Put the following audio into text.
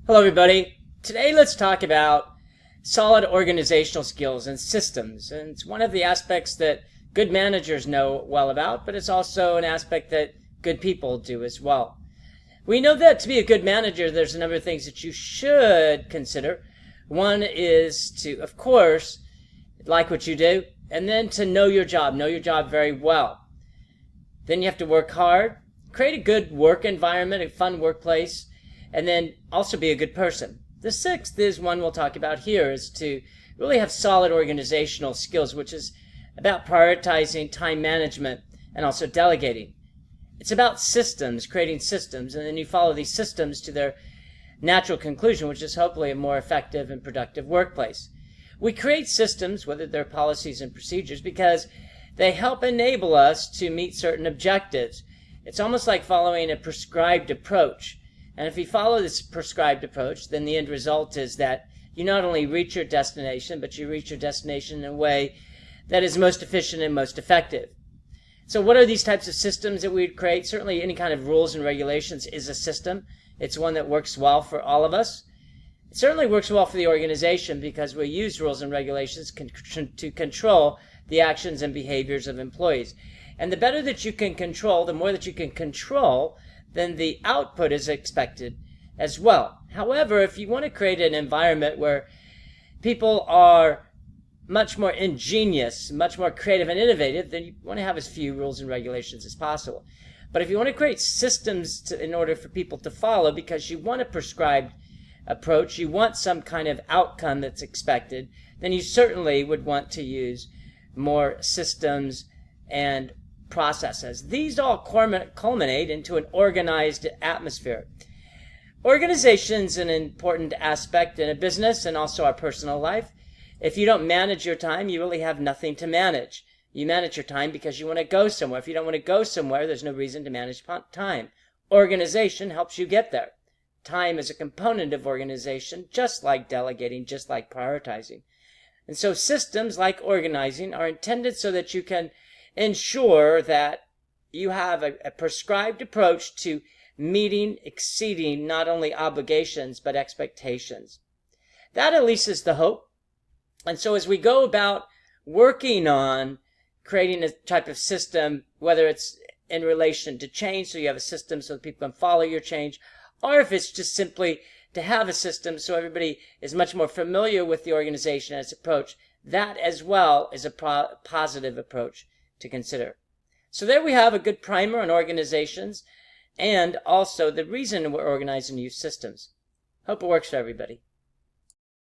Hello everybody. Today let's talk about solid organizational skills and systems. And it's one of the aspects that good managers know well about, but it's also an aspect that good people do as well. We know that to be a good manager, there's a number of things that you should consider. One is to, of course, like what you do, and then to know your job very well. Then you have to work hard, create a good work environment, a fun workplace, and then also be a good person. The sixth is one we'll talk about here, is to really have solid organizational skills, which is about prioritizing time management and also delegating. It's about systems, creating systems, and then you follow these systems to their natural conclusion, which is hopefully a more effective and productive workplace. We create systems, whether they're policies and procedures, because they help enable us to meet certain objectives. It's almost like following a prescribed approach. And if you follow this prescribed approach, then the end result is that you not only reach your destination, but you reach your destination in a way that is most efficient and most effective. So what are these types of systems that we would create? Certainly any kind of rules and regulations is a system. It's one that works well for all of us. It certainly works well for the organization because we use rules and regulations to control the actions and behaviors of employees. And the better that you can control, the more that you can control, then the output is expected as well. However, if you want to create an environment where people are much more ingenious, much more creative and innovative, then you want to have as few rules and regulations as possible. But if you want to create systems in order for people to follow, because you want a prescribed approach, you want some kind of outcome that's expected, then you certainly would want to use more systems and processes. These all culminate into an organized atmosphere. Organization's an important aspect in a business and also our personal life. If you don't manage your time, you really have nothing to manage. You manage your time because you want to go somewhere. If you don't want to go somewhere, there's no reason to manage time. Organization helps you get there. Time is a component of organization, just like delegating, just like prioritizing. And so systems like organizing are intended so that you can ensure that you have a prescribed approach to meeting, exceeding not only obligations, but expectations. That at least is the hope. And so as we go about working on creating a type of system, whether it's in relation to change, so you have a system so that people can follow your change, or if it's just simply to have a system so everybody is much more familiar with the organization and its approach, that as well is a positive approach to consider. So there we have a good primer on organizations and also the reason we're organizing new systems. Hope it works for everybody.